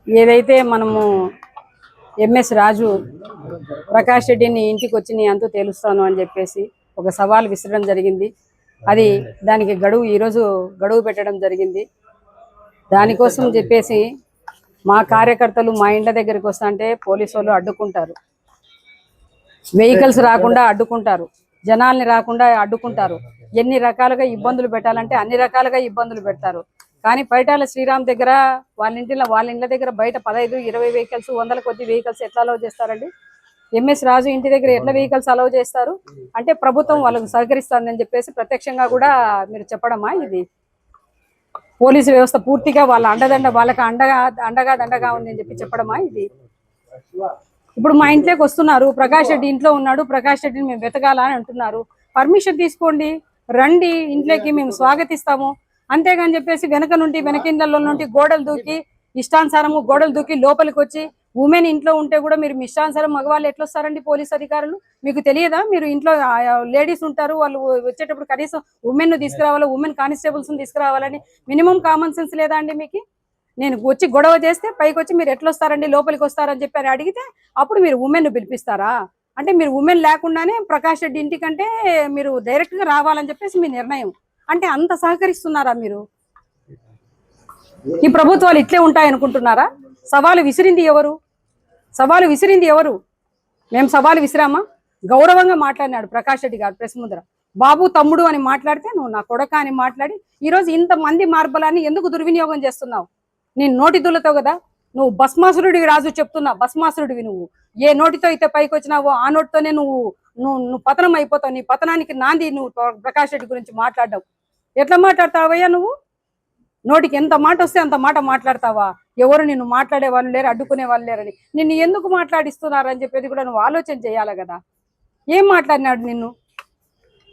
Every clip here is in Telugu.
ఏదైతే మనము ఎంఎస్ రాజు ప్రకాష్ రెడ్డిని ఇంటికి వచ్చి నీ అంతు తేలుస్తాను అని చెప్పేసి ఒక సవాల్ విసరడం జరిగింది. అది దానికి ఈరోజు గడువు పెట్టడం జరిగింది. దానికోసం చెప్పేసి మా కార్యకర్తలు మా ఇండ్ల దగ్గరికి వస్తుంటే పోలీసు వాళ్ళు అడ్డుకుంటారు, వెహికల్స్ రాకుండా అడ్డుకుంటారు, జనాల్ని రాకుండా అడ్డుకుంటారు. ఎన్ని రకాలుగా ఇబ్బందులు పెట్టాలంటే అన్ని రకాలుగా ఇబ్బందులు పెడతారు. కానీ పైటాల శ్రీరామ్ దగ్గర వాళ్ళ ఇండ్ల దగ్గర బయట 15-20 వెహికల్స్ 100 కొద్ది వెహికల్స్ ఎట్లా అలౌ చేస్తారండి? ఎంఎస్ రాజు ఇంటి దగ్గర ఎట్లా వెహికల్స్ అలౌ చేస్తారు? అంటే ప్రభుత్వం వాళ్ళకు సహకరిస్తుందని చెప్పేసి ప్రత్యక్షంగా కూడా మీరు చెప్పడమా? ఇది పోలీసు వ్యవస్థ పూర్తిగా వాళ్ళకి అండగా ఉందని చెప్పి చెప్పడమా ఇది? ఇప్పుడు మా ఇంట్లోకి వస్తున్నారు, ప్రకాష్ రెడ్డి ఇంట్లో ఉన్నాడు, ప్రకాష్ రెడ్డిని మేము వెతకాలా అని అంటున్నారు. పర్మిషన్ తీసుకోండి, రండి, ఇంట్లోకి మేము స్వాగతిస్తాము. అంతేగాని చెప్పేసి వెనకిండ్ల నుండి ఇష్టానుసారము గోడలు దూకి లోపలికి వచ్చి ఉమెన్ ఇంట్లో ఉంటే కూడా మీరు ఇష్టానుసారం మగవాళ్ళు ఎట్లొస్తారండి? పోలీస్ అధికారులు మీకు తెలియదా? మీరు ఇంట్లో లేడీస్ ఉంటారు, వాళ్ళు వచ్చేటప్పుడు కనీసం ఉమెన్ ను తీసుకురావాలి, ఉమెన్ కానిస్టేబుల్స్ తీసుకురావాలని మినిమం కామన్ సెన్స్ లేదా అండి మీకు? నేను వచ్చి గొడవ చేస్తే పైకి వచ్చి మీరు ఎట్లొస్తారండి, లోపలికి వస్తారని చెప్పి అడిగితే అప్పుడు మీరు ఉమెన్ ను పిలిపిస్తారా? అంటే మీరు ఉమెన్ లేకుండానే ప్రకాష్ రెడ్డి ఇంటికంటే మీరు డైరెక్ట్ గా రావాలని చెప్పేసి మీ నిర్ణయం. అంటే అంత సహకరిస్తున్నారా మీరు? ఈ ప్రభుత్వాలు ఇట్లే ఉంటాయనుకుంటున్నారా? సవాలు విసిరింది ఎవరు? మేము సవాలు విసిరామా? గౌరవంగా మాట్లాడినాడు ప్రకాష్ రెడ్డి గారు ప్రెస్ ముందర. బాబు తమ్ముడు అని మాట్లాడితే నువ్వు నా కొడక అని మాట్లాడి ఈరోజు ఇంతమంది మార్బలాన్ని ఎందుకు దుర్వినియోగం చేస్తున్నావు? నేను నోటి దులతో కదా, నువ్వు భస్మాసురుడివి రాజు చెప్తున్నా, భస్మాసురుడివి నువ్వు. ఏ నోటితో అయితే పైకి వచ్చినావో ఆ నోటితోనే నువ్వు పతనం అయిపోతావు. నీ పతనానికి నాంది నువ్వు ప్రకాష్ రెడ్డి గురించి మాట్లాడడం. ఎట్లా మాట్లాడతావయ్యా నువ్వు? నోటికి ఎంత మాట వస్తే అంత మాట మాట్లాడతావా? ఎవరు నిన్ను మాట్లాడే వాళ్ళు లేరు, అడ్డుకునే వాళ్ళు లేరని నిన్ను ఎందుకు మాట్లాడిస్తున్నారు అని చెప్పేది కూడా నువ్వు ఆలోచన చేయాలి కదా. ఏం మాట్లాడినాడు నిన్ను?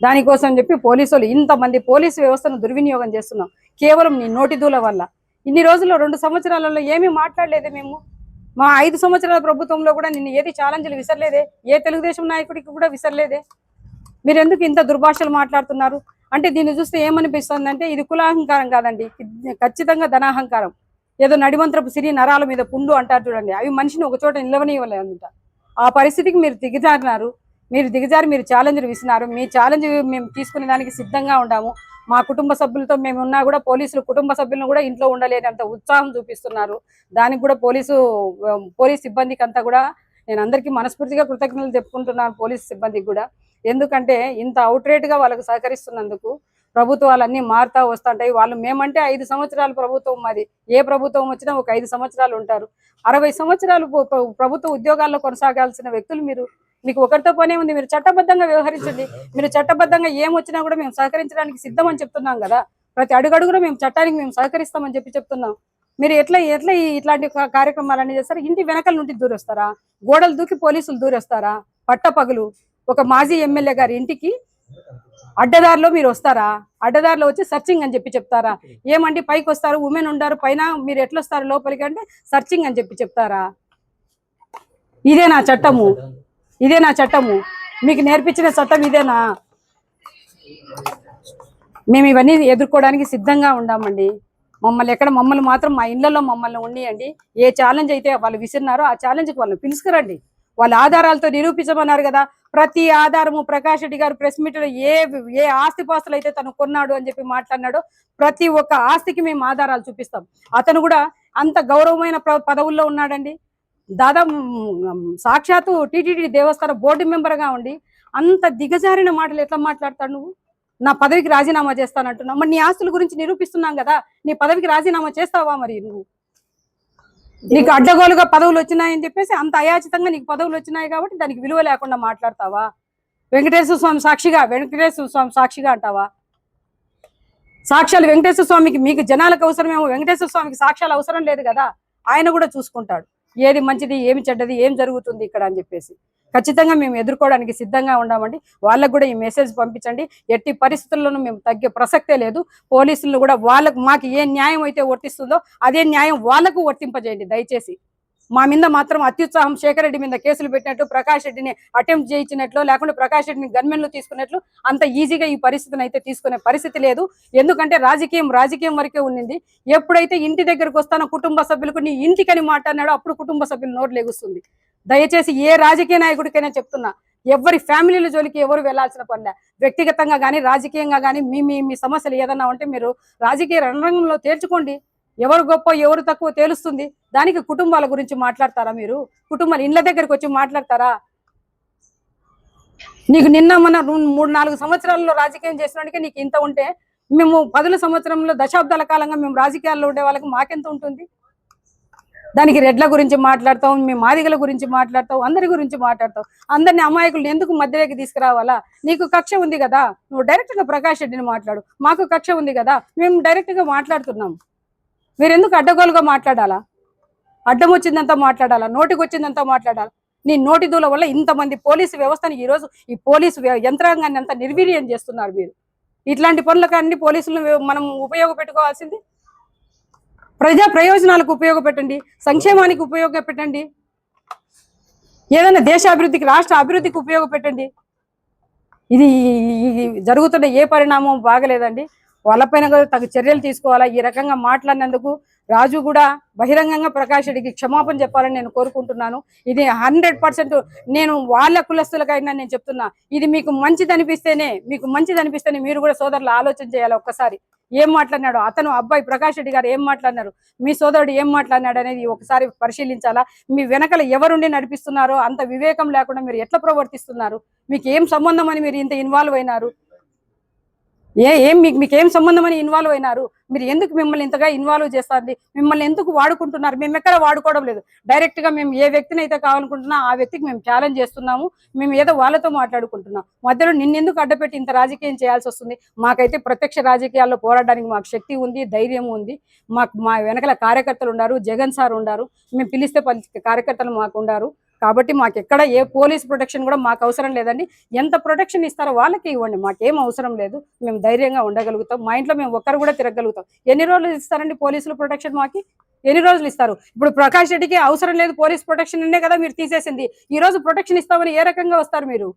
దానికోసం చెప్పి పోలీసులు ఇంతమంది పోలీసు వ్యవస్థను దుర్వినియోగం చేస్తున్నాం కేవలం నీ నోటి దూల వల్ల. ఇన్ని రోజుల్లో 2 సంవత్సరాలలో ఏమీ మాట్లాడలేదే మేము? మా 5 సంవత్సరాల ప్రభుత్వంలో కూడా నిన్ను ఏది ఛాలెంజ్లు విసరలేదే, ఏ తెలుగుదేశం నాయకుడికి కూడా విసరలేదే. మీరు ఎందుకు ఇంత దుర్భాషలు మాట్లాడుతున్నారు? అంటే దీన్ని చూస్తే ఏమనిపిస్తుంది అంటే ఇది కులాహంకారం కాదండి, ఖచ్చితంగా ధనాహంకారం. ఏదో నడిమంత్రపు సిరి నరాల మీద పుండు అంటారు చూడండి, అవి మనిషిని ఒక చోట నిలవనివ్వలేదంట. ఆ పరిస్థితికి మీరు దిగజారి మీరు ఛాలెంజ్లు విసినారు. మీ ఛాలెంజ్ మేము తీసుకునే దానికి సిద్ధంగా ఉన్నాము. మా కుటుంబ సభ్యులతో మేము ఉన్నా కూడా పోలీసులు కుటుంబ సభ్యులను కూడా ఇంట్లో ఉండలేనంత ఉత్సాహం చూపిస్తున్నారు. దానికి కూడా పోలీస్ సిబ్బందికి అంతా కూడా నేను అందరికీ మనస్ఫూర్తిగా కృతజ్ఞతలు చెప్పుకుంటున్నాను, పోలీస్ సిబ్బందికి కూడా. ఎందుకంటే ఇంత అవుట్రేట్గా వాళ్ళకు సహకరిస్తున్నందుకు. ప్రభుత్వాలన్నీ మారుతా వస్తుంటాయి. వాళ్ళు మేమంటే 5 సంవత్సరాల ప్రభుత్వం మాది. ఏ ప్రభుత్వం వచ్చినా ఒక 5 సంవత్సరాలు ఉంటారు. 60 సంవత్సరాలు ప్రభుత్వ ఉద్యోగాల్లో కొనసాగాల్సిన వ్యక్తులు మీకు ఒకరితో పనే ఉంది. మీరు చట్టబద్ధంగా వ్యవహరించండి. మీరు చట్టబద్ధంగా ఏమొచ్చినా కూడా మేము సహకరించడానికి సిద్ధం అని చెప్తున్నాం కదా. ప్రతి అడుగడుగునా మేము చట్టానికి మేము సహకరిస్తామని చెప్తున్నాం. మీరు ఎట్లా ఇట్లాంటి కార్యక్రమాలన్నీ చేస్తారు? ఇంటి వెనకల నుండి దూరొస్తారా? గోడలు దూకి పోలీసులు దూరొస్తారా? పట్టపగలు ఒక మాజీ ఎమ్మెల్యే గారి ఇంటికి అడ్డదారిలో మీరు వస్తారా? అడ్డదారిలో వచ్చి సర్చింగ్ అని చెప్తారా? ఏమండి పైకి వస్తారు, ఉమెన్ ఉండారు పైన, మీరు ఎట్లొస్తారు లోపలికి అంటే సర్చింగ్ అని చెప్తారా? ఇదే నా చట్టము? మీకు నేర్పించిన చట్టం ఇదేనా? మేము ఇవన్నీ ఎదుర్కోవడానికి సిద్ధంగా ఉన్నామండి. మమ్మల్ని మాత్రం మా ఇళ్లలో మమ్మల్ని ఉండియండి. ఏ ఛాలెంజ్ అయితే వాళ్ళు విసిరినారో ఆ ఛాలెంజ్కి వాళ్ళని పిలుచుకురండి. వాళ్ళ ఆధారాలతో నిరూపించమన్నారు కదా. ప్రతి ఆధారము ప్రకాష్ రెడ్డి గారు ప్రెస్ మీట్లో ఏ ఆస్తిపాస్తులు అయితే తను కొన్నాడు అని చెప్పి మాట్లాడినాడో ప్రతి ఒక్క ఆస్తికి మేము ఆధారాలు చూపిస్తాం. అతను కూడా అంత గౌరవమైన పదవుల్లో ఉన్నాడండి. దాదాపు సాక్షాత్తు టీటీడీ దేవస్థాన బోర్డు మెంబర్గా ఉండి అంత దిగజారిన మాటలు ఎట్లా మాట్లాడతాడు? నువ్వు నా పదవికి రాజీనామా చేస్తానంటున్నావు. మరి నీ ఆస్తుల గురించి నిరూపిస్తున్నాం కదా, నీ పదవికి రాజీనామా చేస్తావా? మరి నీకు అడ్డగోలుగా పదవులు వచ్చినాయని చెప్పేసి అంత అయాచితంగా నీకు పదవులు వచ్చినాయి కాబట్టి దానికి విలువ లేకుండా మాట్లాడతావా? వెంకటేశ్వర స్వామి సాక్షిగా అంటావా? సాక్ష్యాలు వెంకటేశ్వర స్వామికి మీకు జనాలకు అవసరమేమో, వెంకటేశ్వర స్వామికి సాక్ష్యాలు అవసరం లేదు కదా. ఆయన కూడా చూసుకుంటాడు ఏది మంచిది, ఏమి చెడ్డది, ఏం జరుగుతుంది ఇక్కడ అని చెప్పేసి. ఖచ్చితంగా మేము ఎదుర్కోవడానికి సిద్ధంగా ఉన్నామండి. వాళ్ళకు కూడా ఈ మెసేజ్ పంపించండి. ఎట్టి పరిస్థితుల్లోనూ మేము తగ్గే ప్రసక్తే లేదు. పోలీసులను కూడా మాకు ఏ న్యాయం అయితే వర్తిస్తుందో అదే న్యాయం వాళ్ళకు వర్తింపజేయండి దయచేసి. మా మీద మాత్రం అత్యుత్సాహం శేఖర్ రెడ్డి మీద కేసులు పెట్టినట్లు, ప్రకాష్ రెడ్డిని అటెంప్ట్ చేయించినట్లు, లేకుంటే ప్రకాష్ రెడ్డిని గన్మెన్లు తీసుకున్నట్లు అంత ఈజీగా ఈ పరిస్థితిని అయితే తీసుకునే పరిస్థితి లేదు. ఎందుకంటే రాజకీయం వరకే ఉన్నింది. ఎప్పుడైతే ఇంటి దగ్గరకు వస్తానో కుటుంబ సభ్యులకు నీ ఇంటికని మాట్లాడినాడో అప్పుడు కుటుంబ సభ్యులు నోరు లెగుస్తుంది. దయచేసి ఏ రాజకీయ నాయకుడికైనా చెప్తున్నా, ఎవరి ఫ్యామిలీల జోలికి ఎవరు వెళ్లాల్సిన పనిలే. వ్యక్తిగతంగా కానీ రాజకీయంగా కానీ మీ మీ మీ సమస్యలు ఏదన్నా ఉంటే మీరు రాజకీయ రణరంగంలో తేల్చుకోండి. ఎవరు గొప్ప ఎవరు తక్కువ తేలుస్తుంది. దానికి కుటుంబాల గురించి మాట్లాడతారా మీరు? కుటుంబాలు ఇండ్ల దగ్గరికి వచ్చి మాట్లాడతారా? నీకు నిన్న మన 3-4 సంవత్సరాల్లో రాజకీయం చేసినట్టుగా నీకు ఇంత ఉంటే, మేము 10 సంవత్సరంలో దశాబ్దాల కాలంగా మేము రాజకీయాల్లో ఉండే వాళ్ళకి మాకెంత ఉంటుంది? దానికి రెడ్ల గురించి మాట్లాడతాం, మీ మాదిగల గురించి మాట్లాడతావు, అందరి గురించి మాట్లాడతావు. అందరిని అమాయకులను ఎందుకు మధ్యలోకి తీసుకురావాలా? నీకు కక్ష ఉంది కదా, నువ్వు డైరెక్ట్ గా ప్రకాష్ రెడ్డిని మాట్లాడు. మాకు కక్ష ఉంది కదా, మేము డైరెక్ట్ గా మాట్లాడుతున్నాం. మీరు ఎందుకు అడ్డగోలుగా మాట్లాడాలా? అడ్డం వచ్చిందంతా మాట్లాడాలా? నోటికి వచ్చిందంతా మాట్లాడాలా? నీ నోటి దూల వల్ల ఇంతమంది పోలీసు వ్యవస్థని ఈరోజు ఈ పోలీసు యంత్రాంగాన్ని అంతా నిర్వీర్యం చేస్తున్నారు మీరు. ఇట్లాంటి పనులకు అన్ని పోలీసులను మనం ఉపయోగపెట్టుకోవాల్సింది ప్రజా ప్రయోజనాలకు ఉపయోగపెట్టండి, సంక్షేమానికి ఉపయోగపెట్టండి, ఏదైనా దేశాభివృద్ధికి రాష్ట్ర అభివృద్ధికి ఉపయోగపెట్టండి. ఇది జరుగుతున్న ఏ పరిణామం బాగలేదండి. వాళ్ళపైన కూడా తగు చర్యలు తీసుకోవాలా. ఈ రకంగా మాట్లాడినందుకు రాజు కూడా బహిరంగంగా ప్రకాష్ రెడ్డికి క్షమాపణ చెప్పాలని నేను కోరుకుంటున్నాను. ఇది 100% నేను వాళ్ళ కులస్తులకైనా నేను చెప్తున్నా, ఇది మీకు మంచిది అనిపిస్తేనే మీరు కూడా సోదరులు ఆలోచన చేయాలి. ఒక్కసారి ఏం మాట్లాడినాడు అతను, అబ్బాయి ప్రకాష్ రెడ్డి గారు ఏం మాట్లాడినారు, మీ సోదరుడు ఏం మాట్లాడినాడు అనేది ఒకసారి పరిశీలించాలా. మీ వెనకల ఎవరుండి నడిపిస్తున్నారో అంత వివేకం లేకుండా మీరు ఎట్లా ప్రవర్తిస్తున్నారు? మీకు ఏం సంబంధం అని మీరు ఇంత ఇన్వాల్వ్ అయినారు? మీకేం సంబంధం అని ఇన్వాల్వ్ అయినారు? మీరు ఎందుకు మిమ్మల్ని ఇంతగా ఇన్వాల్వ్ చేస్తుంది? మిమ్మల్ని ఎందుకు వాడుకుంటున్నారు? మేము ఎక్కడ వాడుకోవడం లేదు. డైరెక్ట్ గా మేము ఏ వ్యక్తిని అయితే కావాలనుకుంటున్నా ఆ వ్యక్తికి మేము ఛాలెంజ్ చేస్తున్నాము. మేము ఏదో వాళ్ళతో మాట్లాడుకుంటున్నాం. మధ్యలో నిన్నెందుకు అడ్డపెట్టి ఇంత రాజకీయం చేయాల్సి వస్తుంది? మాకైతే ప్రత్యక్ష రాజకీయాల్లో పోరాడడానికి మాకు శక్తి ఉంది, ధైర్యం ఉంది. మా వెనకల కార్యకర్తలు ఉన్నారు, జగన్ సార్ ఉన్నారు, మేము పిలిస్తే కార్యకర్తలు మాకు ఉన్నారు. కాబట్టి మాకు ఎక్కడ ఏ పోలీస్ ప్రొటెక్షన్ కూడా మాకు అవసరం లేదండి. ఎంత ప్రొటెక్షన్ ఇస్తారో వాళ్ళకి ఇవ్వండి, మాకేం అవసరం లేదు. మేము ధైర్యంగా ఉండగలుగుతాం. మా ఇంట్లో మేము ఒక్కరు కూడా తిరగలుగుతాం. ఎన్ని రోజులు ఇస్తారండి పోలీసులు ప్రొటెక్షన్? మాకి ఎన్ని రోజులు ఇస్తారు? ఇప్పుడు ప్రకాష్ రెడ్డికి అవసరం లేదు పోలీస్ ప్రొటెక్షన్ అనే కదా మీరు తీసేసింది. ఈ రోజు ప్రొటెక్షన్ ఇస్తామని ఏ రకంగా వస్తారు మీరు?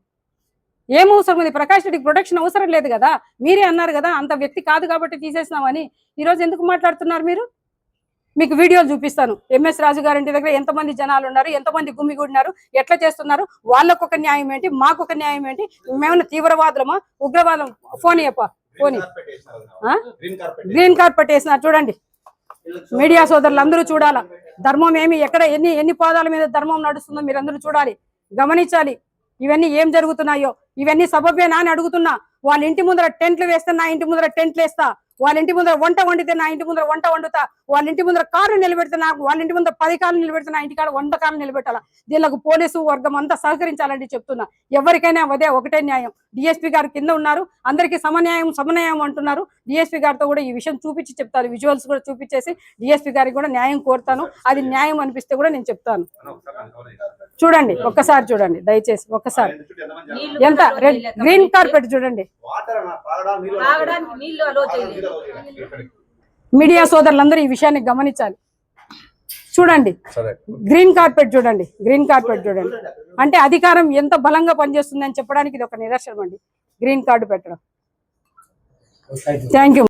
ఏం అవసరం ఉంది? ప్రకాష్ రెడ్డికి ప్రొటెక్షన్ అవసరం లేదు కదా, మీరే అన్నారు కదా అంత వ్యక్తి కాదు కాబట్టి తీసేసినామని. ఈ రోజు ఎందుకు మాట్లాడుతున్నారు మీరు? మీకు వీడియోలు చూపిస్తాను. ఎంఎస్ రాజు గారింటి దగ్గర ఎంతమంది జనాలు ఉన్నారు, ఎంతమంది గుమిగూడినారు, ఎట్లా చేస్తున్నారు, వాళ్ళకు ఒక న్యాయం ఏంటి, మాకు ఒక న్యాయం ఏంటి? మేమన్నా తీవ్రవాదులమా, ఉగ్రవాదం? ఫోన్ గ్రీన్ కార్పెట్ వేసినారు చూడండి. మీడియా సోదరులు అందరూ చూడాలా. ధర్మం ఏమి ఎక్కడ ఎన్ని పాదాల మీద ధర్మం నడుస్తుందో మీరు అందరూ చూడాలి, గమనించాలి. ఇవన్నీ ఏం జరుగుతున్నాయో ఇవన్నీ సబబేనా అని అడుగుతున్నా. వాళ్ళ ఇంటి ముందర టెంట్లు వేస్తే నా ఇంటి ముందర టెంట్లు వేస్తా, వాళ్ళ ఇంటి ముందర వంట వండితే నా ఇంటి ముందర వంట వండుతా, వాళ్ళ ఇంటి ముందర కారు నిలబెడితే నాకు, వాళ్ళ ఇంటి ముందర 10 కార్లు నిలబెడితే నా ఇంటికాడ 100 కార్లు నిలబెట్టాలా. దీనికి పోలీసు వర్గం అంతా సహకరించాలంటే చెప్తున్నా. ఎవరికైనా అదే ఒకటే న్యాయం. డిఎస్పీ గారు కింద ఉన్నారు, అందరికీ సమన్యాయం అంటున్నారు. డిఎస్పీ గారితో కూడా ఈ విషయం చూపించి చెప్తాను, విజువల్స్ కూడా చూపించేసి డిఎస్పీ గారికి కూడా న్యాయం కోరుతాను. అది న్యాయం అనిపిస్తే కూడా నేను చెప్తాను. చూడండి, ఒక్కసారి చూడండి దయచేసి, ఒక్కసారి ఎంత గ్రీన్ కార్పెట్ చూడండి. మీడియా సోదరులందరూ ఈ విషయాన్ని గమనించాలి. చూడండి, గ్రీన్ కార్పెట్ చూడండి, అంటే అధికారం ఎంత బలంగా పనిచేస్తుంది అని చెప్పడానికి ఇది ఒక నిదర్శనం అండి. గ్రీన్ కార్డు పెట్టడం. Thank you.